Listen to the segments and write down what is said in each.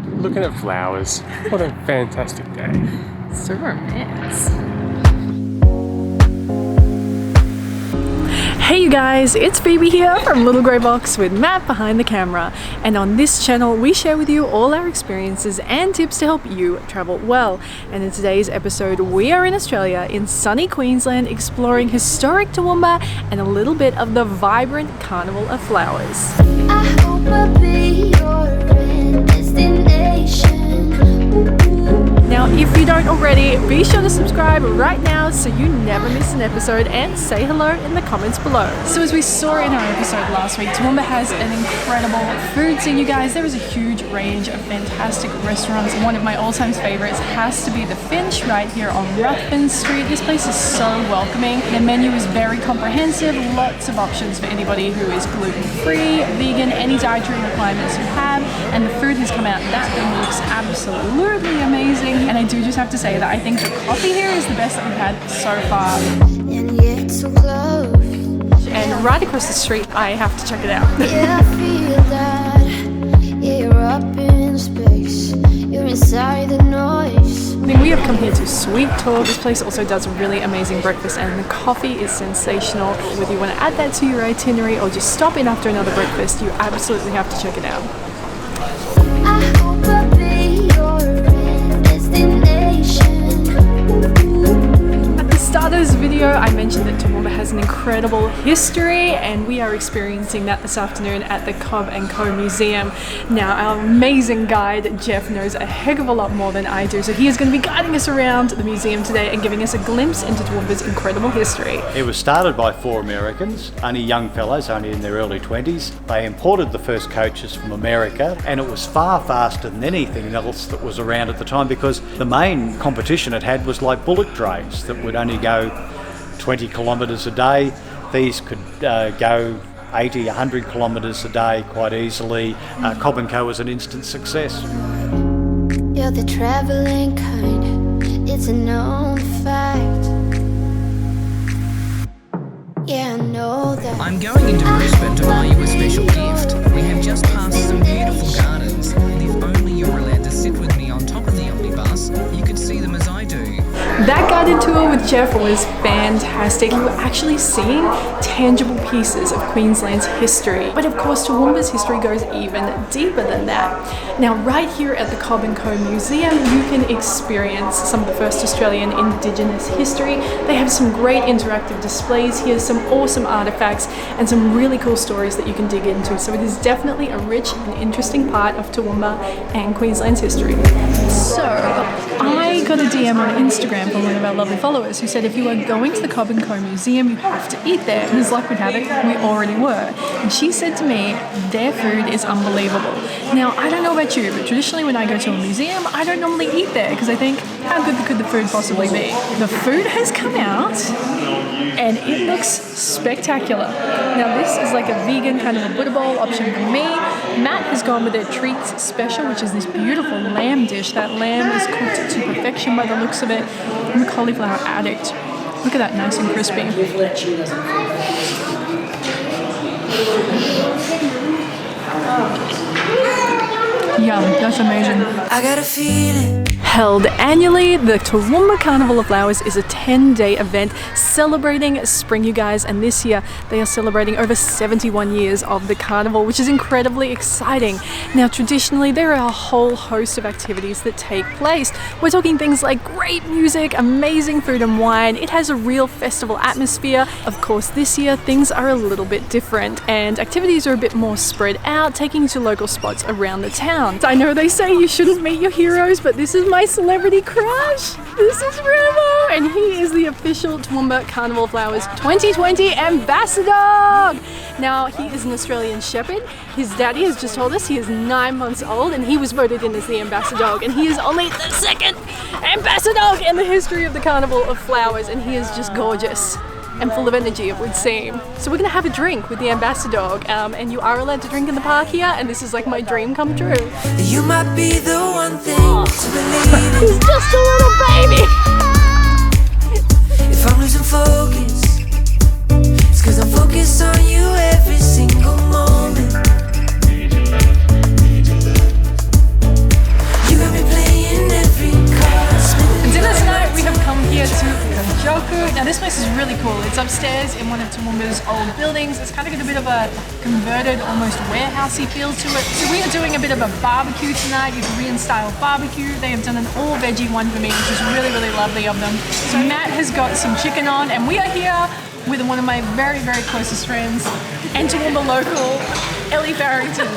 looking at flowers. What a fantastic day. So romance. Hey you guys, it's Phoebe here from Little Grey Box with Matt behind the camera, and on this channel we share with you all our experiences and tips to help you travel well. And in today's episode we are in Australia, in sunny Queensland, exploring historic Toowoomba and a little bit of the vibrant Carnival of Flowers. I hope I'll be your destination. Now, if you don't already, be sure to subscribe right now so you never miss an episode, and say hello in the comments below. So as we saw in our episode last week, Toowoomba has an incredible food scene, you guys. There is a huge range of fantastic restaurants, and one of my all-time favorites has to be the Finch right here on Ruthven Street. This place is so welcoming. The menu is very comprehensive, lots of options for anybody who is gluten-free, vegan, any dietary requirements you have, and the food has come out that looks absolutely amazing. And I do just have to say that I think the coffee here is the best that we've had so far. And yet so close. And right across the street, I have to check it out. Yeah, I feel that. Yeah, you're up in space. You're inside the noise. I mean, we have come here to Sweet Talk. This place also does a really amazing breakfast, and the coffee is sensational. Whether you want to add that to your itinerary or just stop in after another breakfast, you absolutely have to check it out. I hope I'll be your destination. At the start of this video, I mentioned that Toowoomba has an incredible history, and we are experiencing that this afternoon at the Cob Co Museum. Now, our amazing guide, Jeff, knows a heck of a lot more than I do, so he is going to be guiding us around the museum today and giving us a glimpse into Toowoomba's incredible history. It was started by 4 Americans, only young fellows, only in their early 20s. They imported the first coaches from America, and it was far faster than anything else that was around at the time, because the main competition it had was like bullet trains that would only go 20 kilometres a day. These could go 80, 100 kilometres a day quite easily. Cob Co was an instant success. You're the traveling kind. It's a known fact. Yeah, I know that. I'm going into Brisbane to buy you a special gift. We have just passed some beautiful gardens, and if only you were allowed to sit with me on top of the omnibus, you could see them as I do. That guided tour with Jeff was fantastic. You were actually seeing tangible pieces of Queensland's history. But of course, Toowoomba's history goes even deeper than that. Now, right here at the Cob Co Museum, you can experience some of the first Australian Indigenous history. They have some great interactive displays here, some awesome artifacts, and some really cool stories that you can dig into. So it is definitely a rich and interesting part of Toowoomba and Queensland's history. So, I got a DM on Instagram from one of our lovely followers who said if you are going to the Cob Co Museum, you have to eat there. And as luck would have it, we already were. And she said to me, their food is unbelievable. Now, I don't know about you, but traditionally when I go to a museum, I don't normally eat there because I think, how good could the food possibly be? The food has come out and it looks spectacular. Now, this is like a vegan kind of a Buddha bowl option for me. Matt has gone with their treats special, which is this beautiful lamb dish. That lamb is cooked to perfection by the looks of it. I'm a cauliflower addict. Look at that, nice and crispy. Yum, that's amazing. I got a feeling. Held annually, the Toowoomba Carnival of Flowers is a 10-day event celebrating spring, you guys, and this year they are celebrating over 71 years of the carnival, which is incredibly exciting. Now, traditionally, there are a whole host of activities that take place. We're talking things like great music, amazing food and wine. It has a real festival atmosphere. Of course, this year things are a little bit different, and activities are a bit more spread out, taking you to local spots around the town. I know they say you shouldn't meet your heroes, but this is my celebrity crush. This is Remo, and he is the official Toowoomba Carnival of Flowers 2020 ambassador. Now, he is an Australian Shepherd. His daddy has just told us he is 9 months old, and he was voted in as the ambassador, and he is only the second ambassador in the history of the Carnival of Flowers, and he is just gorgeous and full of energy, it would seem. So we're gonna have a drink with the ambassador dog, and you are allowed to drink in the park here, and this is like my dream come true. You might be the one thing to believe in. He's just a little baby. If I'm losing focus, it's 'cause I'm focused on you every single moment. upstairs in one of Toowoomba's old buildings. It's kind of got a bit of a converted, almost warehousey feel to it. So we are doing a bit of a barbecue tonight, a Korean style barbecue. They have done an all veggie one for me, which is really, really lovely of them. So Matt has got some chicken on, and we are here with one of my very, very closest friends and Toowoomba local, Ellie Farrington.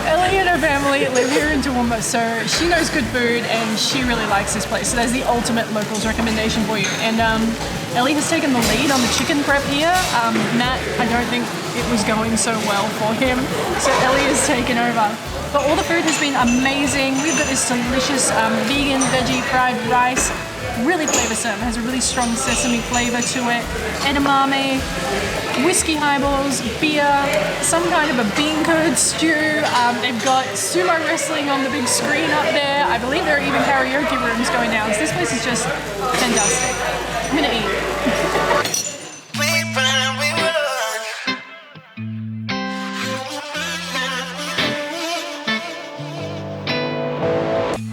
Ellie and her family live here in Toowoomba, so she knows good food and she really likes this place. So there's the ultimate locals recommendation for you. And Ellie has taken the lead on the chicken prep here. Matt, I don't think it was going so well for him, so Ellie has taken over. But all the food has been amazing. We've got this delicious vegan, veggie fried rice. Really flavoursome, has a really strong sesame flavour to it, edamame, whiskey highballs, beer, some kind of a bean curd stew. They've got sumo wrestling on the big screen up there. I believe there are even karaoke rooms going down. So this place is just fantastic. I'm gonna eat.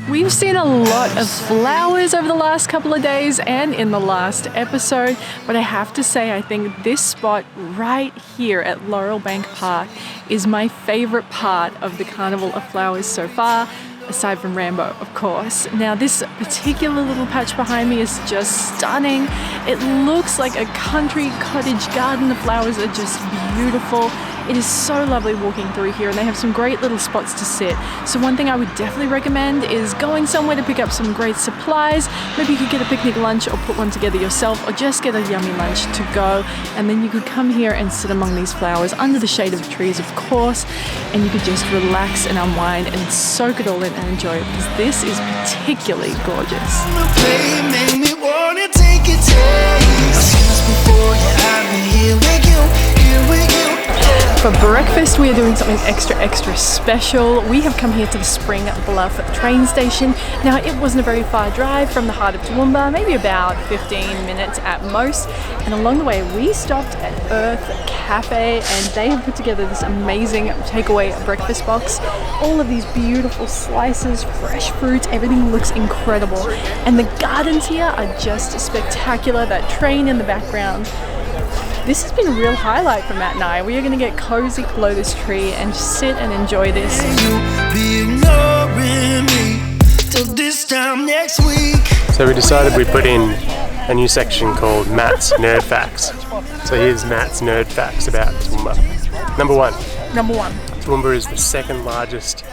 We've seen a lot of flowers over the last couple of days and in the last episode, but I have to say I think this spot right here at Laurel Bank Park is my favourite part of the Carnival of Flowers so far, aside from Rambo, of course. Now this particular little patch behind me is just stunning. It looks like a country cottage garden. The flowers are just beautiful. It is so lovely walking through here, and they have some great little spots to sit. So one thing I would definitely recommend is going somewhere to pick up some great supplies. Maybe you could get a picnic lunch or put one together yourself, or just get a yummy lunch to go. And then you could come here and sit among these flowers under the shade of the trees, of course, and you could just relax and unwind and soak it all in and enjoy it, because this is particularly gorgeous. For breakfast, we are doing something extra special. We have come here to the Spring Bluff Train Station. Now, it wasn't a very far drive from the heart of Toowoomba, maybe about 15 minutes at most. And along the way, we stopped at Earth Cafe, and they have put together this amazing takeaway breakfast box. All of these beautiful slices, fresh fruit, everything looks incredible. And the gardens here are just spectacular. That train in the background. This has been a real highlight for Matt and I. We are going to get cozy below this tree and just sit and enjoy this. So we decided we'd put in a new section called Matt's Nerd Facts. So here's Matt's Nerd Facts about Toowoomba. Number one. Toowoomba is the second largest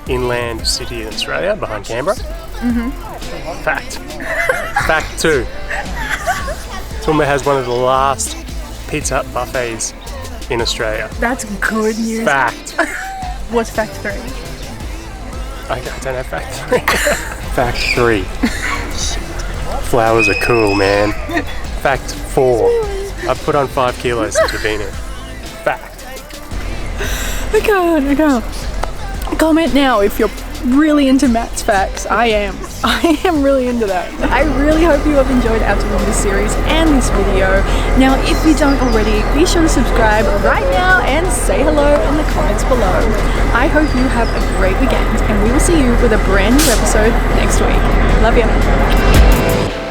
inland city in Australia, behind Canberra. Fact. Fact 2. Toowoomba has one of the last Pizza Hut buffets in Australia. That's good news. Fact. What's fact 3? I don't have fact 3. Fact 3. Flowers are cool, man. Fact 4. I've put on 5 kilos since we've been here. Fact. I can't. Comment now if you're really into Matt's facts. I am really into that. I really hope you have enjoyed our Toowoomba series and this video. Now, if you don't already, be sure to subscribe right now and say hello in the comments below. I hope you have a great weekend, and we will see you with a brand new episode next week. Love you.